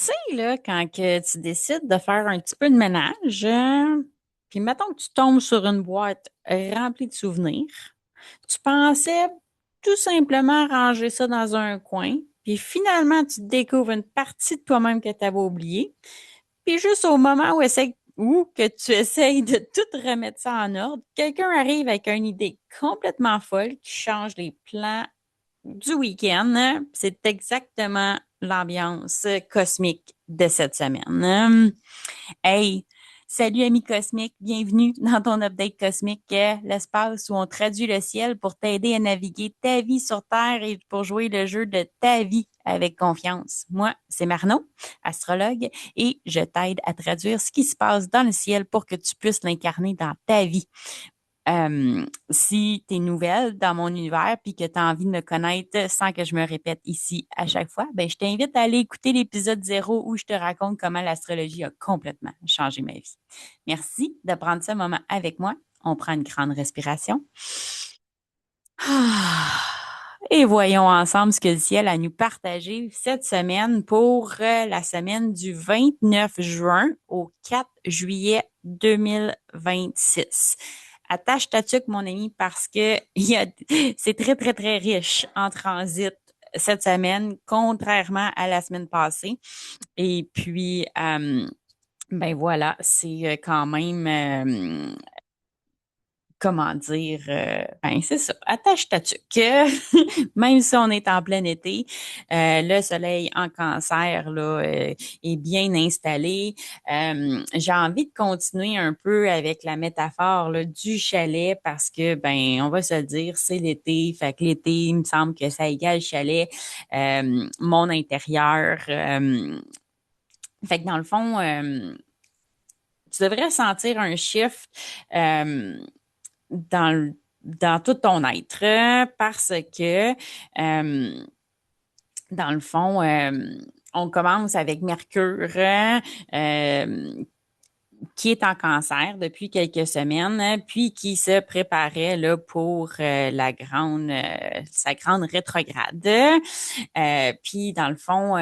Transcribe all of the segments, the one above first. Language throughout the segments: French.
sais, là, quand que tu décides de faire un petit peu de ménage, puis mettons que tu tombes sur une boîte remplie de souvenirs, tu pensais tout simplement ranger ça dans un coin, puis finalement, tu découvres une partie de toi-même que tu avais oubliée, puis juste au moment où que tu essayes de tout remettre ça en ordre, quelqu'un arrive avec une idée complètement folle qui change les plans du week-end, hein. C'est exactement l'ambiance cosmique de cette semaine. Hey, salut amis cosmiques, bienvenue dans ton update cosmique, l'espace où on traduit le ciel pour t'aider à naviguer ta vie sur Terre et pour jouer le jeu de ta vie avec confiance. Moi, c'est Marno, astrologue, et je t'aide à traduire ce qui se passe dans le ciel pour que tu puisses l'incarner dans ta vie. Si tu es nouvelle dans mon univers puis que tu as envie de me connaître sans que je me répète ici à chaque fois, ben je t'invite à aller écouter l'épisode 0 où je te raconte comment l'astrologie a complètement changé ma vie. Merci de prendre ce moment avec moi. On prend une grande respiration. Ah. Et voyons ensemble ce que le ciel a à nous partager cette semaine pour la semaine du 29 juin au 4 juillet 2026. Attache ta tuque, mon ami, parce que c'est très, très, très riche en transit cette semaine, contrairement à la semaine passée. Et puis, ben voilà, c'est quand même comment dire, ben c'est ça, attache ta tuque. Même si on est en plein été, le soleil en cancer là, est bien installé. J'ai envie de continuer un peu avec la métaphore là, du chalet parce que, ben, on va se le dire, c'est l'été. Fait que l'été, il me semble que ça égale chalet, mon intérieur. Fait que dans le fond, tu devrais sentir un shift. Euh, dans tout ton être parce que dans le fond, on commence avec Mercure qui est en cancer depuis quelques semaines, puis qui se préparait là pour sa grande rétrograde. Puis dans le fond,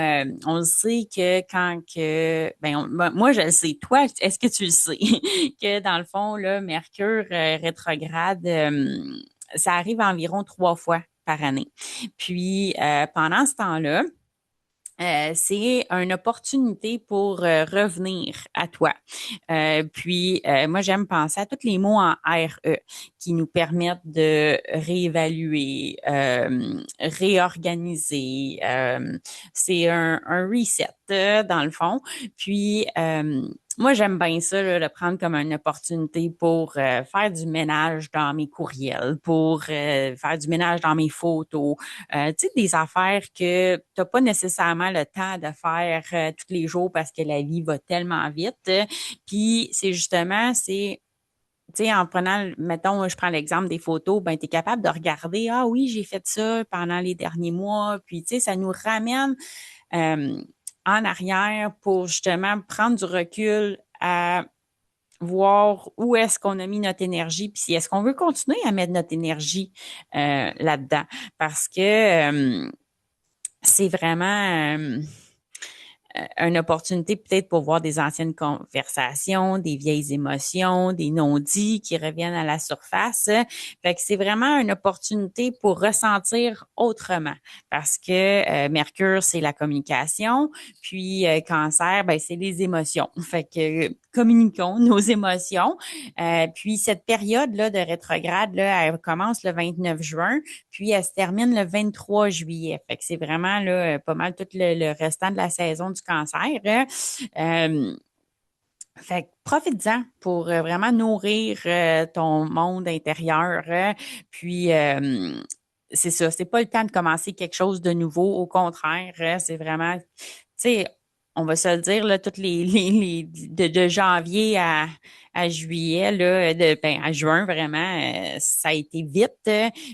on sait que moi je le sais. Toi, est-ce que tu le sais que dans le fond là, Mercure rétrograde, ça arrive environ 3 fois par année. Puis pendant ce temps-là, c'est une opportunité pour revenir à toi. Moi, j'aime penser à tous les mots en RE qui nous permettent de réévaluer, réorganiser. C'est un reset dans le fond. Puis, moi, j'aime bien ça, là, le prendre comme une opportunité pour faire du ménage dans mes courriels, pour faire du ménage dans mes photos, tu sais, des affaires que tu n'as pas nécessairement le temps de faire tous les jours parce que la vie va tellement vite. Puis c'est justement, tu sais, en prenant, mettons, je prends l'exemple des photos, ben, tu es capable de regarder, ah oui, j'ai fait ça pendant les derniers mois. Puis, tu sais, ça nous ramène euh, en arrière pour justement prendre du recul à voir où est-ce qu'on a mis notre énergie, puis si est-ce qu'on veut continuer à mettre notre énergie là-dedans. Parce que c'est vraiment une opportunité peut-être pour voir des anciennes conversations, des vieilles émotions, des non-dits qui reviennent à la surface. Fait que c'est vraiment une opportunité pour ressentir autrement parce que Mercure, c'est la communication, puis Cancer, ben, c'est les émotions. Fait que communiquons nos émotions. Puis cette période-là de rétrograde, là, elle commence le 29 juin, puis elle se termine le 23 juillet. Fait que c'est vraiment là, pas mal tout le restant de la saison du cancer. Euh, Fait que profite-en pour vraiment nourrir ton monde intérieur. Puis c'est ça, c'est pas le temps de commencer quelque chose de nouveau. Au contraire, c'est vraiment, tu sais, on va se le dire, là, toutes de janvier à juillet, là, à juin, vraiment, ça a été vite.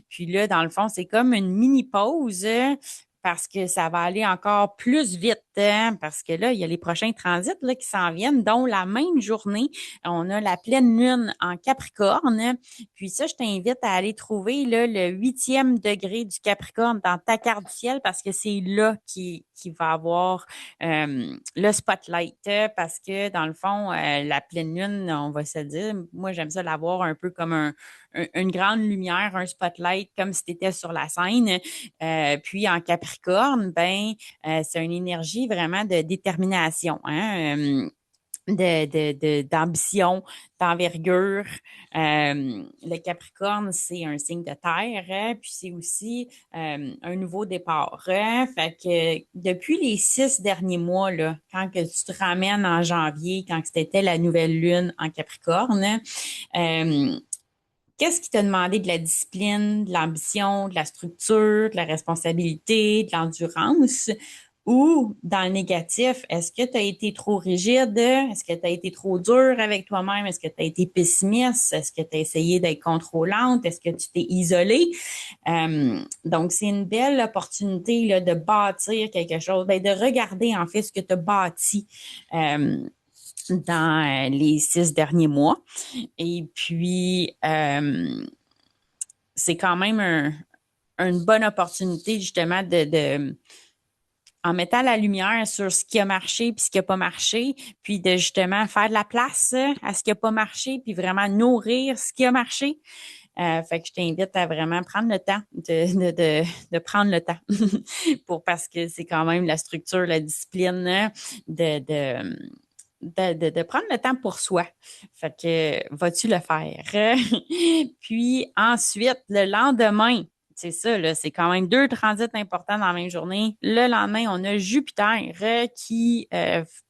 Puis là, dans le fond, c'est comme une mini pause. parce que ça va aller encore plus vite, hein, parce que là, il y a les prochains transits là, qui s'en viennent, dont la même journée, on a la pleine lune en Capricorne. Puis ça, je t'invite à aller trouver là, le 8e degré du Capricorne dans ta carte du ciel parce que c'est là qui va avoir le spotlight. Parce que dans le fond, la pleine lune, on va se dire, moi j'aime ça l'avoir un peu comme une grande lumière, un spotlight, comme si tu étais sur la scène. Puis en Capricorne, c'est une énergie vraiment de détermination, hein? D'ambition, d'envergure. Le Capricorne, c'est un signe de terre, hein, puis c'est aussi un nouveau départ. Hein. Fait que depuis les 6 derniers mois, là, quand que tu te ramènes en janvier, quand c'était la nouvelle lune en Capricorne, euh, qu'est-ce qui t'a demandé de la discipline, de l'ambition, de la structure, de la responsabilité, de l'endurance? Ou dans le négatif, est-ce que tu as été trop rigide? Est-ce que tu as été trop dur avec toi-même? Est-ce que tu as été pessimiste? Est-ce que tu as essayé d'être contrôlante? Est-ce que tu t'es isolée? Donc, c'est une belle opportunité là, de bâtir quelque chose, de regarder en fait ce que tu as bâti dans les 6 derniers mois. Et puis, c'est quand même une bonne opportunité justement en mettant la lumière sur ce qui a marché puis ce qui n'a pas marché, puis de justement faire de la place à ce qui n'a pas marché, puis vraiment nourrir ce qui a marché. Fait que je t'invite à vraiment prendre le temps de prendre le temps parce que c'est quand même la structure, la discipline de, de, de prendre le temps pour soi. Fait que vas-tu le faire? Puis ensuite, le lendemain, c'est ça, là, c'est quand même 2 transits importants dans la même journée. Le lendemain, on a Jupiter qui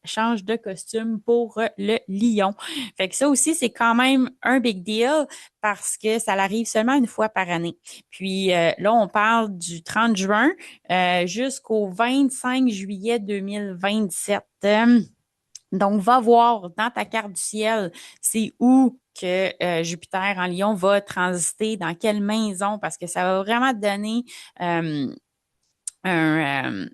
change de costume pour le lion. Fait que ça aussi, c'est quand même un big deal parce que ça arrive seulement une fois par année. Puis là, on parle du 30 juin jusqu'au 25 juillet 2027. Donc, va voir dans ta carte du ciel, c'est où que Jupiter en Lion va transiter, dans quelle maison, parce que ça va vraiment te donner un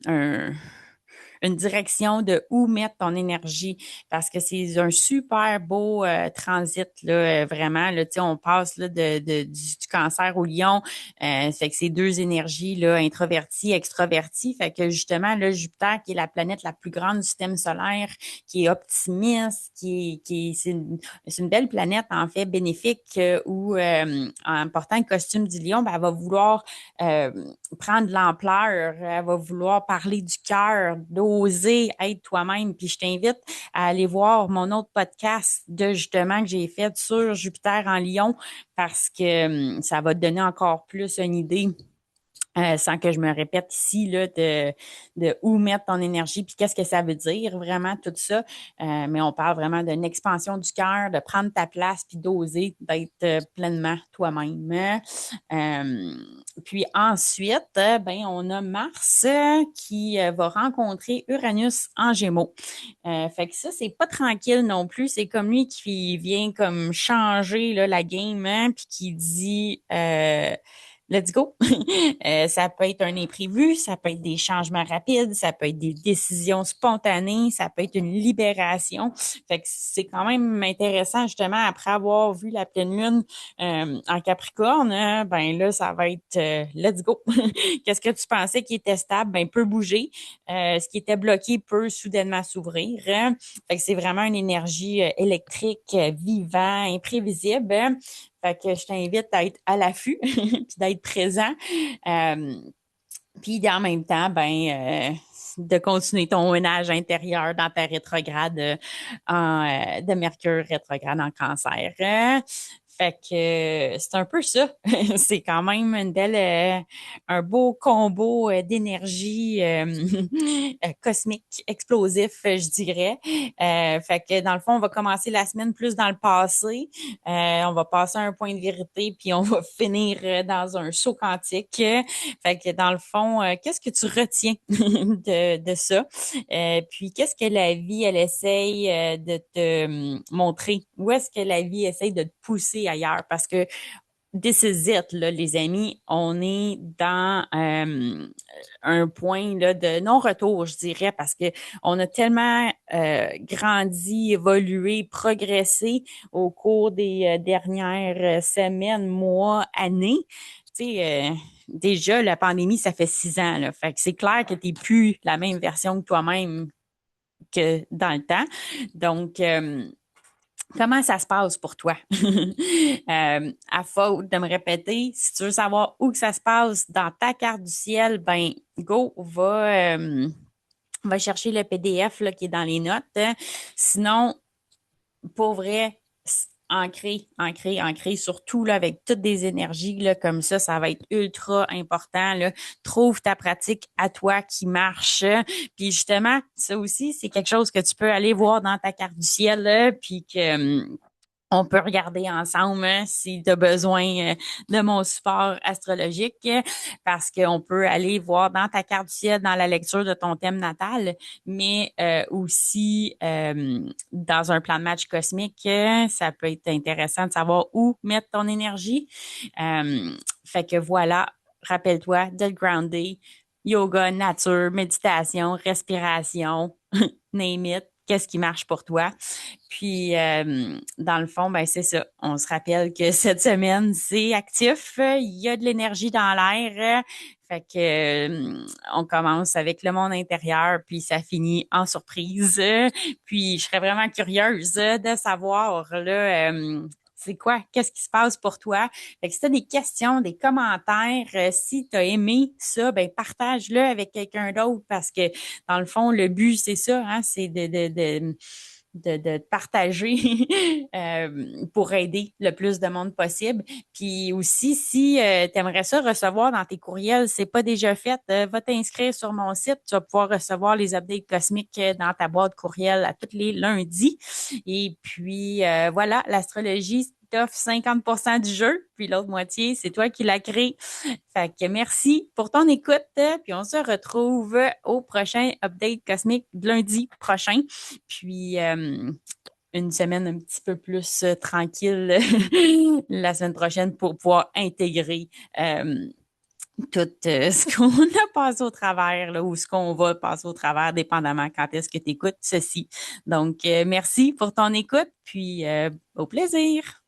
une direction de où mettre ton énergie parce que c'est un super beau transit là vraiment là tu sais on passe là du cancer au lion fait que c'est 2 énergies là introverties extraverties fait que justement là Jupiter qui est la planète la plus grande du système solaire qui est optimiste c'est une belle planète en fait bénéfique où en portant le costume du lion ben, elle va vouloir euh, prendre de l'ampleur, elle va vouloir parler du cœur, d'oser être toi-même. Puis je t'invite à aller voir mon autre podcast de justement que j'ai fait sur Jupiter en Lion parce que ça va te donner encore plus une idée sans que je me répète ici, là, de où mettre ton énergie, puis qu'est-ce que ça veut dire, vraiment, tout ça. Mais on parle vraiment d'une expansion du cœur, de prendre ta place, puis d'oser d'être pleinement toi-même. Euh, Puis ensuite, on a Mars qui va rencontrer Uranus en Gémeaux. Fait que ça, c'est pas tranquille non plus. C'est comme lui qui vient comme changer là, la game, hein, puis qui dit let's go. Ça peut être un imprévu, ça peut être des changements rapides, ça peut être des décisions spontanées, ça peut être une libération. Fait que c'est quand même intéressant justement après avoir vu la pleine lune en Capricorne, hein, ben là ça va être let's go. Qu'est-ce que tu pensais qui était stable, ben peut bouger. Ce qui était bloqué peut soudainement s'ouvrir. Hein. Fait que c'est vraiment une énergie électrique, vivant, imprévisible. Hein. Fait que je t'invite à être à l'affût puis d'être présent. Euh, Puis en même temps, de continuer ton ménage intérieur dans ta rétrograde de Mercure rétrograde en cancer. Fait que c'est un peu ça. C'est quand même un beau combo d'énergie cosmique, explosif, je dirais. Fait que dans le fond, on va commencer la semaine plus dans le passé. On va passer à un point de vérité, puis on va finir dans un saut quantique. Fait que dans le fond, qu'est-ce que tu retiens de ça? Puis qu'est-ce que la vie, elle essaye de te montrer? Où est-ce que la vie essaye de te pousser ailleurs? Parce que this is it, là, les amis. On est dans un point là, de non-retour, je dirais, parce que on a tellement grandi, évolué, progressé au cours des dernières semaines, mois, années. Tu sais, déjà, la pandémie, ça fait 6 ans, là. Fait que c'est clair que tu n'es plus la même version que toi-même que dans le temps. Donc, comment ça se passe pour toi? À faute de me répéter, si tu veux savoir où que ça se passe dans ta carte du ciel, ben go, va chercher le PDF là, qui est dans les notes. Sinon, pour vrai, ancré, surtout là, avec toutes des énergies là, comme ça va être ultra important. Là. Trouve ta pratique à toi qui marche. Puis justement, ça aussi, c'est quelque chose que tu peux aller voir dans ta carte du ciel, là, puis que on peut regarder ensemble si tu as besoin de mon support astrologique parce qu'on peut aller voir dans ta carte du ciel, dans la lecture de ton thème natal, mais aussi dans un plan de match cosmique, ça peut être intéressant de savoir où mettre ton énergie. Fait que voilà, rappelle-toi de le grounder, yoga, nature, méditation, respiration, name it. Qu'est-ce qui marche pour toi? Puis, dans le fond, ben c'est ça. On se rappelle que cette semaine, c'est actif. Il y a de l'énergie dans l'air. Fait que on commence avec le monde intérieur, puis ça finit en surprise. Puis, je serais vraiment curieuse de savoir là. C'est quoi? Qu'est-ce qui se passe pour toi? Fait que si tu as des questions, des commentaires, si tu as aimé ça, ben partage-le avec quelqu'un d'autre parce que dans le fond, le but, c'est ça, hein, c'est de partager pour aider le plus de monde possible. Puis aussi, si tu aimerais ça recevoir dans tes courriels, c'est pas déjà fait, va t'inscrire sur mon site. Tu vas pouvoir recevoir les updates cosmiques dans ta boîte courriel à tous les lundis. Et puis, voilà, l'astrologie t'offre 50% du jeu, puis l'autre moitié, c'est toi qui l'as créé. Fait que merci pour ton écoute, puis on se retrouve au prochain update cosmique lundi prochain. Puis une semaine un petit peu plus tranquille la semaine prochaine pour pouvoir intégrer tout ce qu'on a passé au travers là, ou ce qu'on va passer au travers, dépendamment quand est-ce que tu écoutes ceci. Donc, merci pour ton écoute, puis au plaisir.